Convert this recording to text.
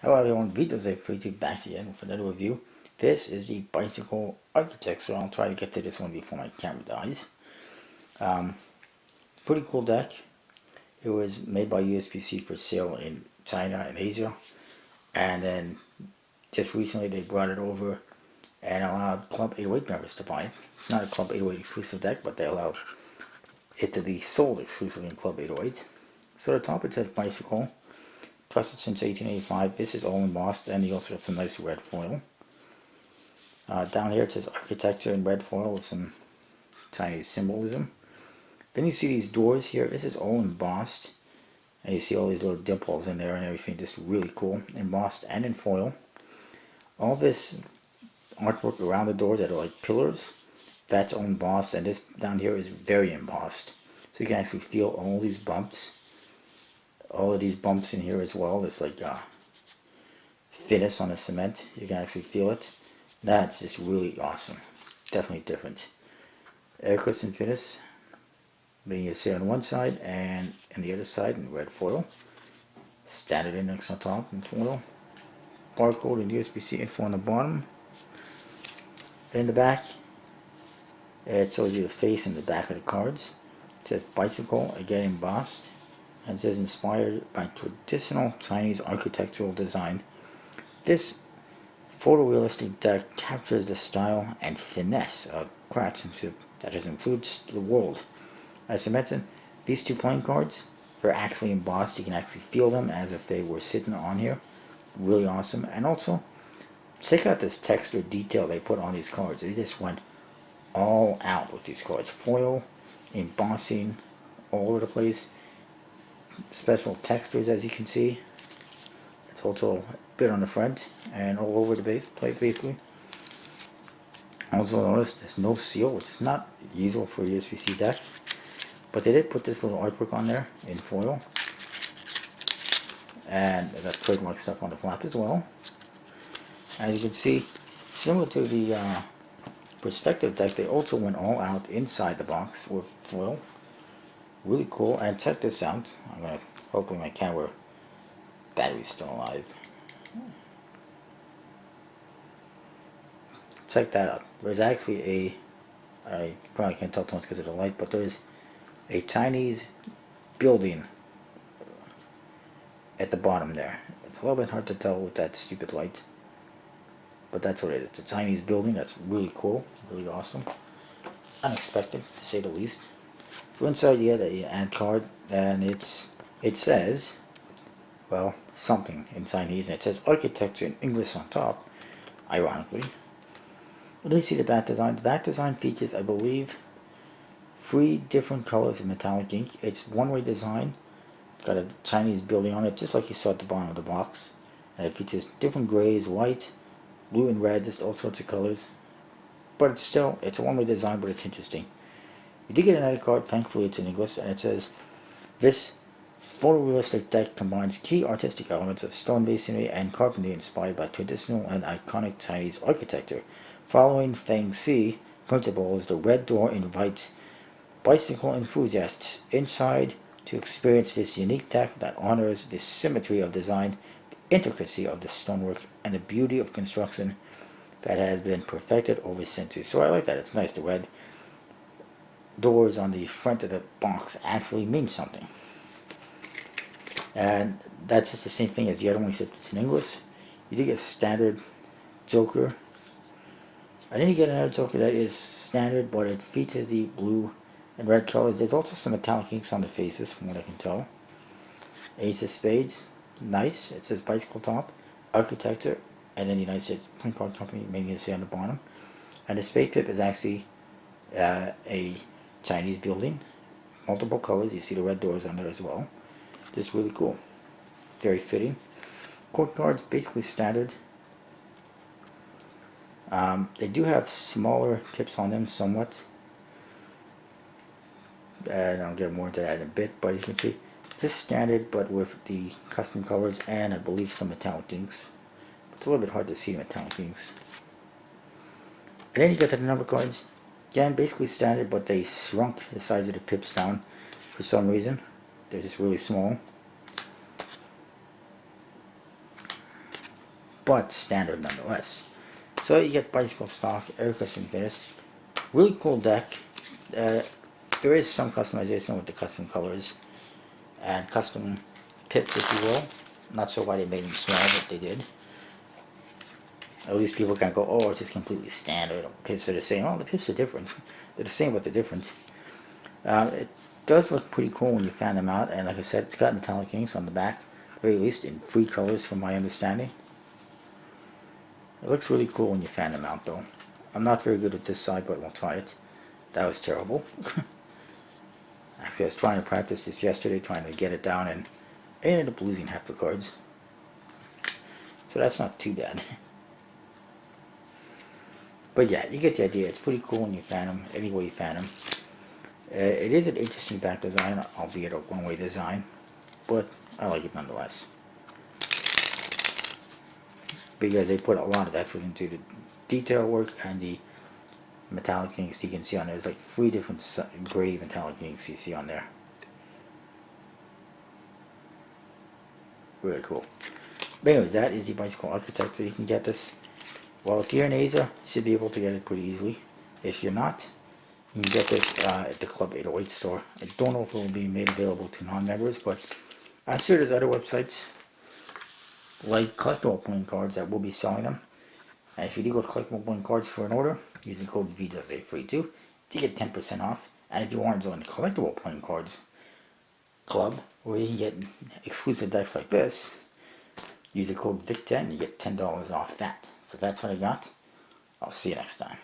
Hello everyone, Vito's pretty back again with another review. This is the bicycle architect, so I'll try to get to this one before my camera dies. Pretty cool deck. It was made by USPC for sale in China and Asia, and then just recently they brought it over and allowed Club 808 members to buy it. It's not a Club 808 exclusive deck, but they allowed it to be sold exclusively in Club 808. So at the top it says bicycle. Trusted since 1885. This is all embossed, and you also got some nice red foil. Down here it says architecture in red foil with some Chinese symbolism. Then you see these doors here. This is all embossed, and you see all these little dimples in there and everything. Just really cool, embossed and in foil. All this artwork around the doors that are like pillars, that's all embossed, and this down here is very embossed. So you can actually feel all these bumps. All of these bumps in here as well. There's like thinness on the cement. You can actually feel it. That's just really awesome. Definitely different. Air cushion finish. Then you see on one side and on the other side in red foil. Standard index on top in foil. Barcode and USPC info on the bottom. In the back, it shows you the face and the back of the cards. It says bicycle, again embossed. And it says inspired by traditional Chinese architectural design. This photorealistic deck captures the style and finesse of craftsmanship that has influenced the world. As I mentioned, these two playing cards, they're actually embossed. You can actually feel them as if they were sitting on here. Really awesome. And also, check out this texture detail they put on these cards. They just went all out with these cards. Foil, embossing, all over the place. Special textures, as you can see. It's also a bit on the front and all over the place basically. Also notice there's no seal, which is not usual for a USPC deck, but they did put this little artwork on there in foil, and they got trademark stuff on the flap as well. As you can see, similar to the perspective deck, they also went all out inside the box with foil. Really cool. And check this out. I'm gonna, hopefully my camera battery's still alive. Check that out. There's actually I probably can't tell too much because of the light, but there's a Chinese building at the bottom there. It's a little bit hard to tell with that stupid light, but that's what it is. It's a Chinese building. That's really cool, really awesome, unexpected to say the least. So inside you get a ad card, and it says, well, something in Chinese, and it says architecture in English on top, ironically. But then you see the back design. The back design features, I believe, 3 different colors of metallic ink. It's one-way design. It's got a Chinese building on it, just like you saw at the bottom of the box. And it features different grays, white, blue, and red, just all sorts of colors. But it's a one-way design, but it's interesting. You did get another card, thankfully it's in English, and it says, this photorealistic deck combines key artistic elements of stone masonry and carpentry inspired by traditional and iconic Chinese architecture. Following Feng Shui principles, the red door invites bicycle enthusiasts inside to experience this unique deck that honors the symmetry of design, the intricacy of the stonework, and the beauty of construction that has been perfected over centuries. So I like that. It's nice. The red doors on the front of the box actually mean something. And that's just the same thing as the other one, except it's in English. You do get standard Joker. And then you get another Joker that is standard, but it features the blue and red colors. There's also some metallic inks on the faces, from what I can tell. Ace of Spades, nice. It says bicycle top, architecture, and then the United States Playing Card Company, maybe you see on the bottom. And the spade pip is actually a Chinese building, multiple colors. You see the red doors on there as well. Just really cool, very fitting. Court cards basically standard. They do have smaller pips on them somewhat, and I'll get more into that in a bit. But you can see just standard, but with the custom colors and I believe some metallic inks. It's a little bit hard to see the metallic inks. And then you get the number cards. Again, basically standard, but they shrunk the size of the pips down for some reason. They're just really small. but standard nonetheless. So you get bicycle stock, air custom finish, really cool deck. There is some customization with the custom colors and custom pips, if you will. Not sure why they made them small, but they did. At least people can't go, oh, it's just completely standard. Pips are the same. Oh, the pips are different. They're the same, but they're different. It does look pretty cool when you fan them out, and like I said, it's got metallic inks on the back, at very least in 3 colors from my understanding. It looks really cool when you fan them out, though. I'm not very good at this side, but we'll try it. That was terrible. Actually, I was trying to practice this yesterday, trying to get it down, and I ended up losing half the cards. So that's not too bad. But yeah, you get the idea. It's pretty cool when you fan them, any way you fan them. It is an interesting back design, albeit a one-way design, but I like it nonetheless. Because they put a lot of effort into the detail work and the metallic inks you can see on there. There's like 3 different gray metallic inks you see on there. Really cool. But anyways, that is the bicycle architecture. You can get this. Well, if you're in Asia, you should be able to get it pretty easily. If you're not, you can get this at the Club 808 store. I don't know if it will be made available to non-members, but I'm sure there's other websites like Collectable Cards that will be selling them. And if you do go to Collectable Cards for an order, using code VJSA32, you get 10% off. And if you want to join the Collectible Playing Cards Club, where you can get exclusive decks like this, use the code VIC10, you get $10 off that. So that's what I got. I'll see you next time.